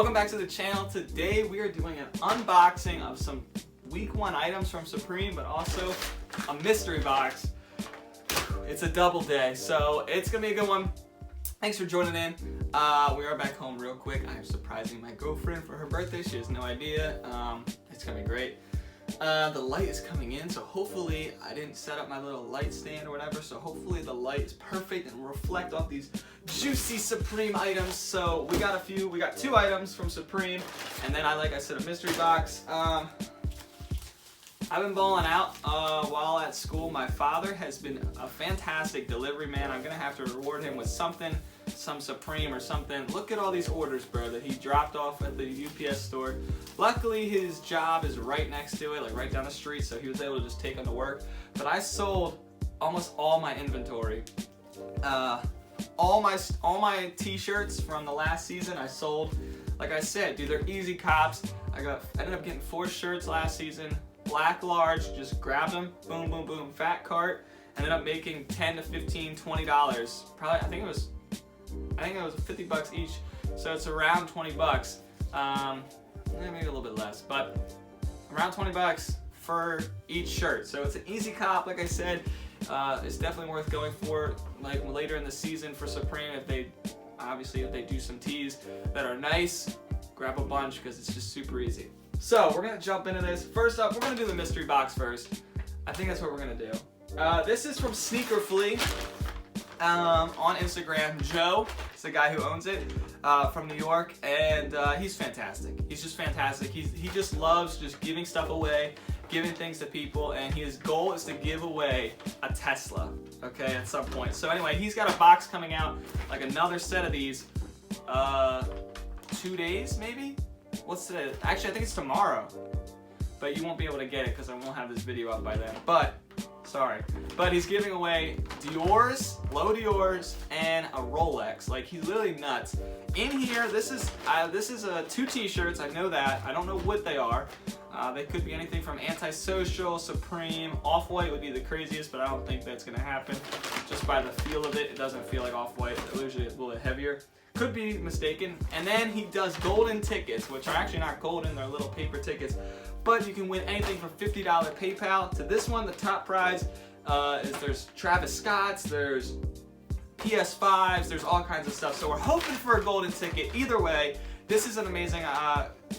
Welcome back to the channel. Today we are doing an unboxing of some week 1 items from Supreme, but also a mystery box. It's a double day, so it's gonna be a good one. Thanks for joining in. We are back home real quick. I'm surprising my girlfriend for her birthday. She has no idea. It's gonna be great. The light is coming in, so hopefully I didn't set up my little light stand or whatever, so hopefully the light is perfect and will reflect off these juicy Supreme items. So we got 2 items from Supreme, and then like I said, a mystery box. I've been balling out while at school. My father has been a fantastic delivery man. I'm gonna have to reward him with something, some Supreme or something. Look at all these orders, bro, that he dropped off at the UPS store. Luckily, his job is right next to it, like right down the street, so he was able to just take them to work. But I sold almost all my inventory. All my t-shirts from the last season I sold. Like I said, dude, they're easy cops. I ended up getting 4 shirts last season. Black large, just grabbed them, boom, boom, boom. Fat cart, ended up making $10 to $15, $20. Probably, I think it was 50 bucks each. So it's around 20 bucks. Maybe a little bit less, but around 20 bucks for each shirt. So it's an easy cop, like I said. It's definitely worth going for, like later in the season for Supreme. If they do some tees that are nice, grab a bunch because it's just super easy. So we're gonna jump into this. First up, we're gonna do the mystery box first. I think that's what we're gonna do. This is from FLEA on Instagram. Joe is the guy who owns it, from New York, and he's fantastic. He's just fantastic. He just loves just giving stuff away, giving things to people, and his goal is to give away a Tesla, okay, at some point. So anyway, he's got a box coming out, like another set of these, 2 days maybe? What's today? Actually, I think it's tomorrow, but you won't be able to get it because I won't have this video up by then, but sorry. But he's giving away Dior's, low Dior's, and a Rolex. Like, he's literally nuts. In here, this is 2 t-shirts, I know that. I don't know what they are. They could be anything from Antisocial, Supreme, Off-White would be the craziest, but I don't think that's gonna happen. Just by the feel of it, it doesn't feel like Off-White. It's usually a little bit heavier. Could be mistaken. And then he does golden tickets, which are actually not golden, they're little paper tickets. But you can win anything from $50 PayPal to this one. The top prize is there's Travis Scott's, there's PS5s, there's all kinds of stuff. So we're hoping for a golden ticket. Either way, this is an amazing,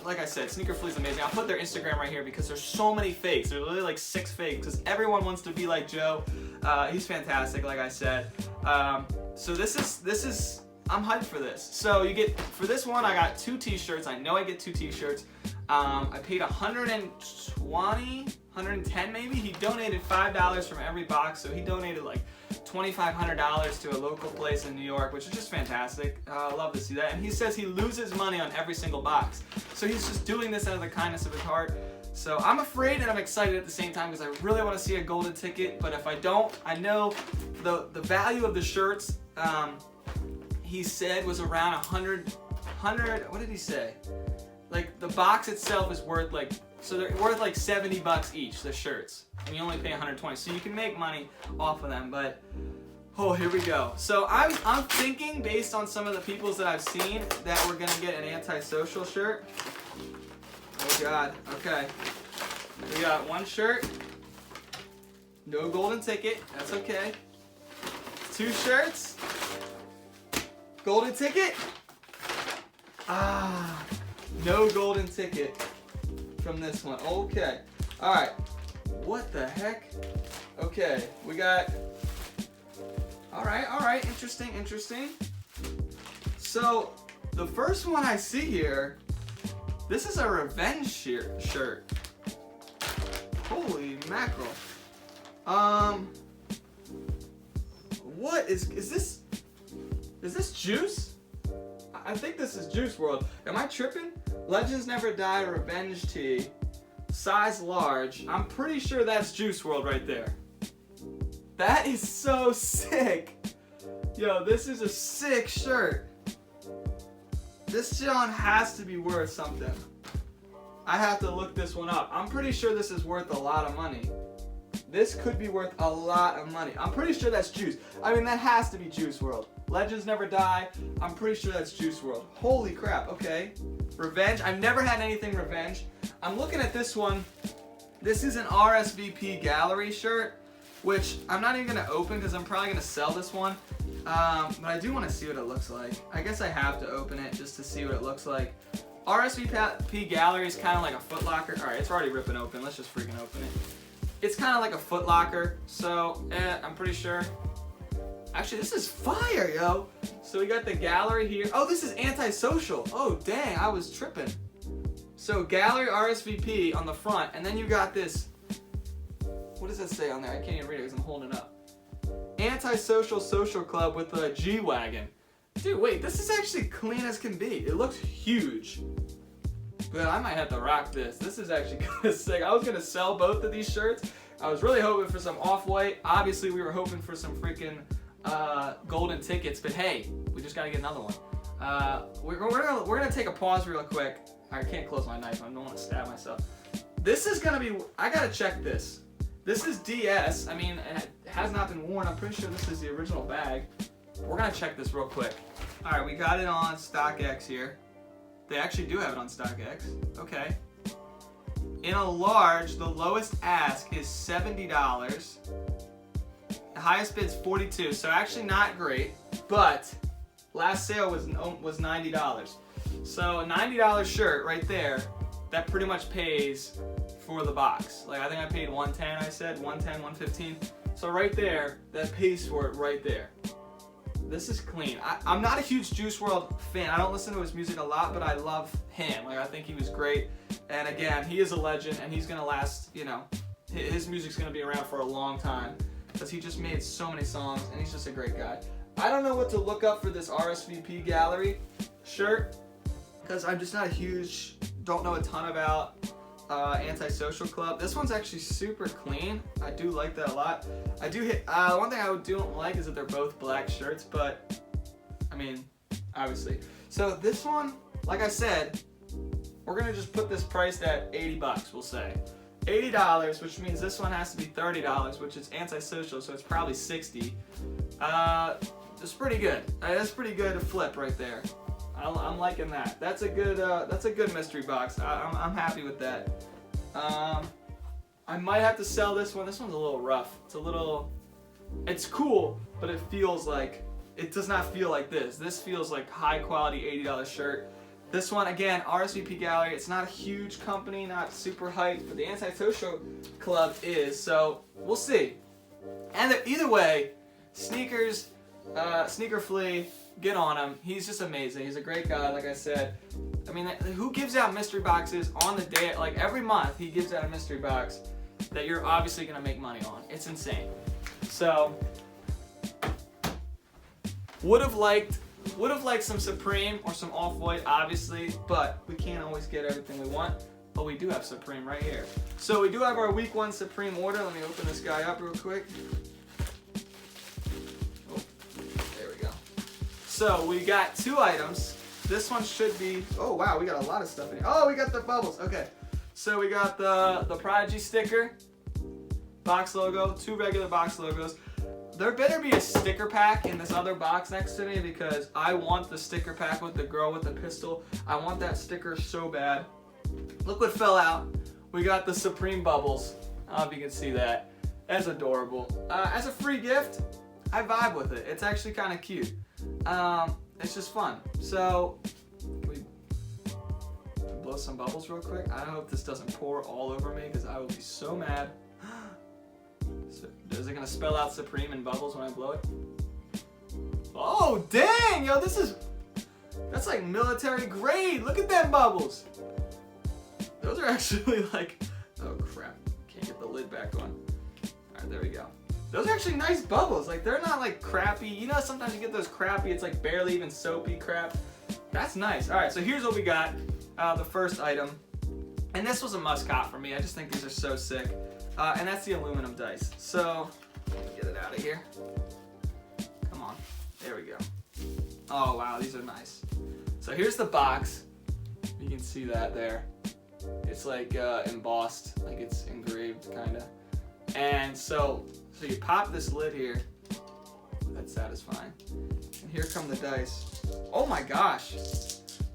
like I said, Sneaker FLEA is amazing. I'll put their Instagram right here because there's so many fakes. There's literally like 6 fakes because everyone wants to be like Joe. He's fantastic, like I said. So this is, I'm hyped for this. So you get, for this one, I got 2 t-shirts. I know I get 2 t-shirts. I paid $120, $110 maybe. He donated $5 from every box, so he donated like $2,500 to a local place in New York, which is just fantastic. I love to see that. And he says he loses money on every single box. So he's just doing this out of the kindness of his heart. So I'm afraid and I'm excited at the same time because I really want to see a golden ticket. But if I don't, I know the value of the shirts, he said was around 100, what did he say? Like, the box itself is worth like, so they're worth like 70 bucks each, the shirts, and you only pay 120, so you can make money off of them. But oh, here we go. So I'm thinking, based on some of the people's that I've seen, that we're gonna get an Antisocial shirt. Oh god, okay. We got 1 shirt, no golden ticket, that's okay. 2 shirts, golden ticket. No golden ticket from this one. Okay. Alright. What the heck? Okay. We got... Alright. Interesting. So, the first one I see here, this is a revenge shirt. Holy mackerel. What is this? Is this Juice? I think this is Juice WRLD. Am I tripping? Legends Never Die Revenge Tee. Size large. I'm pretty sure that's Juice WRLD right there. That is so sick. Yo, this is a sick shirt. This John has to be worth something. I have to look this one up. I'm pretty sure this is worth a lot of money. This could be worth a lot of money. I'm pretty sure that's Juice. I mean, that has to be Juice WRLD. Legends Never Die. I'm pretty sure that's Juice WRLD. Holy crap, okay. Revenge. I've never had anything Revenge. I'm looking at this one. This is an Rsvp Gallery shirt, which I'm not even going to open because I'm probably going to sell this one. But I do want to see what it looks like. I guess I have to open it just to see what it looks like. Rsvp Gallery is kind of like a Foot Locker. Alright, it's already ripping open. Let's just freaking open it. It's kind of like a Foot Locker, so I'm pretty sure. Actually, this is fire, yo. So we got the gallery here. Oh, this is Antisocial. Oh, dang, I was tripping. So Gallery Rsvp on the front, and then you got this. What does that say on there? I can't even read it because I'm holding it up. Antisocial Social Club with a G-Wagon. Dude, wait, this is actually clean as can be. It looks huge. But I might have to rock this. This is actually kind of sick. I was going to sell both of these shirts. I was really hoping for some off-white. Obviously, we were hoping for some freaking golden tickets. But hey, we just got to get another one. We're gonna take a pause real quick. I can't close my knife. I don't want to stab myself. This is going to be... I got to check this. This is DS. I mean, it has not been worn. I'm pretty sure this is the original bag. We're going to check this real quick. Alright, we got it on StockX here. They actually do have it on StockX. Okay. In a large, the lowest ask is $70. The highest bid is $42, so actually not great. But last sale was $90. So a $90 shirt right there, that pretty much pays for the box. Like I think I paid $110. I said $110, $115. So right there, that pays for it right there. This is clean. I'm not a huge Juice WRLD fan. I don't listen to his music a lot, but I love him. Like I think he was great. And again, he is a legend, and he's gonna last. You know, his music's gonna be around for a long time because he just made so many songs, and he's just a great guy. I don't know what to look up for this Rsvp Gallery shirt because I'm just not a huge. Don't know a ton about Antisocial Club. This one's actually super clean. I do like that a lot. I do hit one thing I don't like is that they're both black shirts, but I mean, obviously. So this one, like I said, we're gonna just put this priced at $80, we'll say. $80, which means this one has to be $30, which is Antisocial, so it's probably $60. It's pretty good. That's pretty good to flip right there. I'm liking that. That's a good mystery box. I'm happy with that. I might have to sell this one. This one's a little rough. It's cool, but it feels like, it does not feel like this. This feels like high quality $80 shirt. This one, again, Rsvp Gallery. It's not a huge company, not super hyped, but the Antisocial Club is, so we'll see. And either way, sneakers, Sneaker FLEA, get on him. He's just amazing. He's a great guy, like I said. I mean, who gives out mystery boxes on the day? Like every month, he gives out a mystery box that you're obviously gonna make money on. It's insane. So, would have liked some Supreme or some Off-White, obviously, but we can't always get everything we want. But we do have Supreme right here. So we do have our week 1 Supreme order. Let me open this guy up real quick. So we got 2 items. This one should be, oh wow, we got a lot of stuff in here. Oh, we got the bubbles, okay. So we got the Prodigy sticker, box logo, 2 regular box logos. There better be a sticker pack in this other box next to me because I want the sticker pack with the girl with the pistol. I want that sticker so bad. Look what fell out. We got the Supreme bubbles. I don't know if you can see that. That's adorable. As a free gift, I vibe with it. It's actually kind of cute. It's just fun. So, can we blow some bubbles real quick? I hope this doesn't pour all over me because I will be so mad. So, is it gonna spell out Supreme in bubbles when I blow it? Oh, dang, yo, that's like military grade. Look at them bubbles. Those are actually like, oh crap, can't get the lid back on. All right, there we go. Those are actually nice bubbles. Like, they're not like crappy. You know, sometimes you get those crappy, it's like barely even soapy crap. That's nice. All right, so here's what we got. The first item. And this was a must-cop for me. I just think these are so sick. And that's the aluminum dice. So, get it out of here. Come on. There we go. Oh, wow, these are nice. So here's the box. You can see that there. It's like embossed, like it's engraved, kind of. And so you pop this lid here. That's satisfying. And here come the dice. Oh my gosh.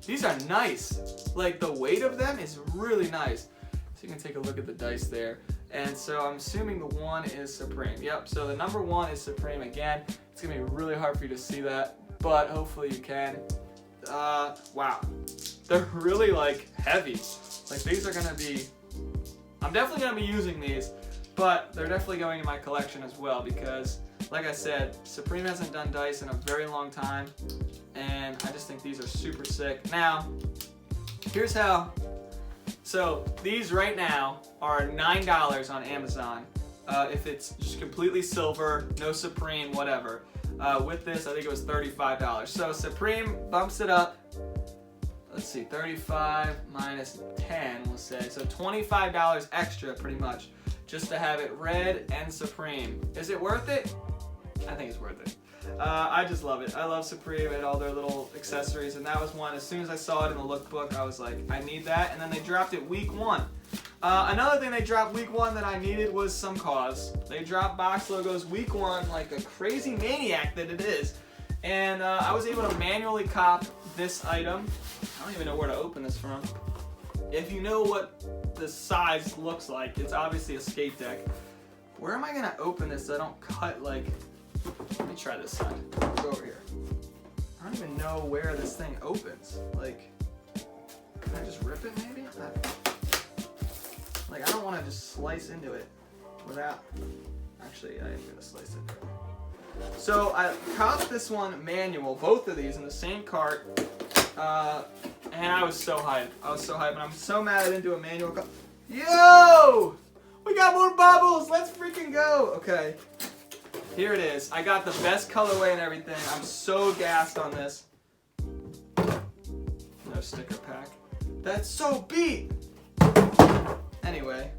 These are nice. Like, the weight of them is really nice. So you can take a look at the dice there. And so I'm assuming the 1 is Supreme. Yep, so the number 1 is Supreme again. It's gonna be really hard for you to see that, but hopefully you can. Wow. They're really like heavy. Like, these are gonna be, I'm definitely gonna be using these, but they're definitely going in my collection as well because, like I said, Supreme hasn't done dice in a very long time, and I just think these are super sick. Now, here's how. So these right now are $9 on Amazon. If it's just completely silver, no Supreme, whatever. With this, I think it was $35. So Supreme bumps it up. Let's see, 35 minus 10, we'll say. So $25 extra, pretty much, just to have it red and Supreme. Is it worth it? I think it's worth it. I just love it. I love Supreme and all their little accessories, and that was one. As soon as I saw it in the lookbook, I was like, I need that. And then they dropped it week 1. Another thing they dropped week 1 that I needed was some cause. They dropped box logos week 1 like a crazy maniac that it is. And I was able to manually cop this item. I don't even know where to open this from. If you know what the size looks like, it's obviously a skate deck. Where am I gonna open this so I don't cut like, let me try this side. Go over here. I don't even know where this thing opens. Like, can I just rip it maybe? Like, I don't want to just slice into it without, actually I am gonna slice into it. So I copped this one manual, both of these in the same cart, and I was so hyped. And I'm so mad I didn't do a manual. Yo! We got more bubbles! Let's freaking go! Okay. Here it is. I got the best colorway and everything. I'm so gassed on this. No sticker pack. That's so beat! Anyway.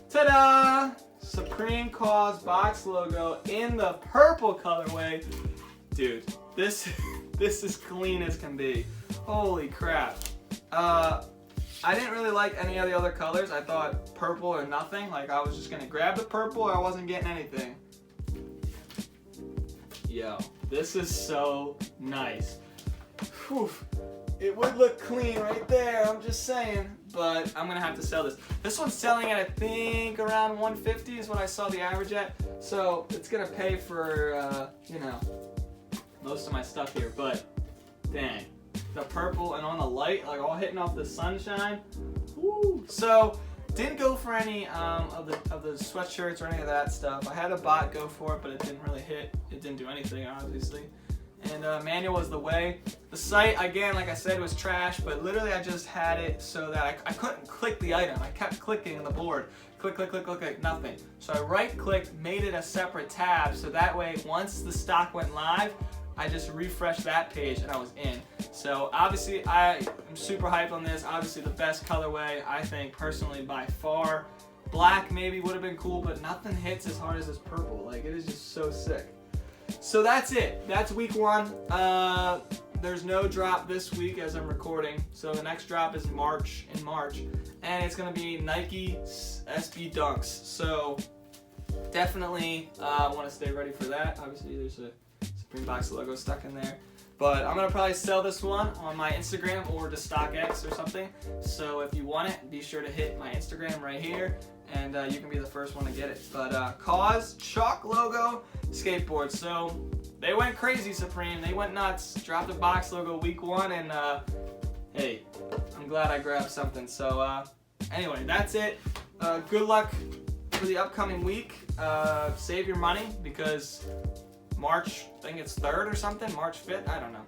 Ta-da! Supreme Cause box logo in the purple colorway. Dude, this is clean as can be. Holy crap. I didn't really like any of the other colors. I thought purple or nothing. Like, I was just gonna grab the purple or I wasn't getting anything. Yo, this is so nice. Whew. It would look clean right there, I'm just saying. But I'm gonna have to sell this. This one's selling at, I think, around $150 is what I saw the average at. So it's gonna pay for, you know, most of my stuff here. But dang, the purple and on the light, like all hitting off the sunshine. Woo. So didn't go for any of the sweatshirts or any of that stuff. I had a bot go for it, but it didn't really hit. It didn't do anything, obviously. And manual was the way. The site, again, like I said, was trash, but literally I just had it so that I couldn't click the item. I kept clicking on the board. Click, click, click, click, click, nothing. So I right-clicked, made it a separate tab, so that way, once the stock went live, I just refreshed that page and I was in. So obviously, I am super hyped on this. Obviously, the best colorway, I think, personally, by far. Black maybe would have been cool, but nothing hits as hard as this purple. Like, it is just so sick. So that's it. That's week 1. There's no drop this week as I'm recording. So the next drop is in March, and it's gonna be Nike SB Dunks. So definitely want to stay ready for that. Obviously, there's a Supreme box logo stuck in there. But I'm gonna probably sell this one on my Instagram or to StockX or something. So if you want it, be sure to hit my Instagram right here, and you can be the first one to get it. But Cause chalk logo skateboard. So they went crazy, Supreme. They went nuts. Dropped a box logo week 1, and hey, I'm glad I grabbed something. So anyway, that's it. Good luck for the upcoming week. Save your money because March, I think it's 3rd or something, March 5th, I don't know.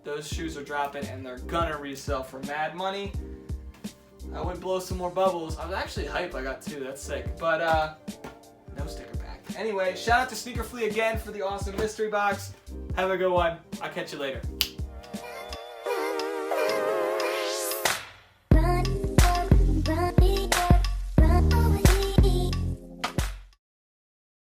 Those shoes are dropping and they're gonna resell for mad money. I would blow some more bubbles. I was actually hyped I got 2, that's sick. But no sticker pack. Anyway, shout out to Sneaker FLEA again for the awesome mystery box. Have a good one. I'll catch you later.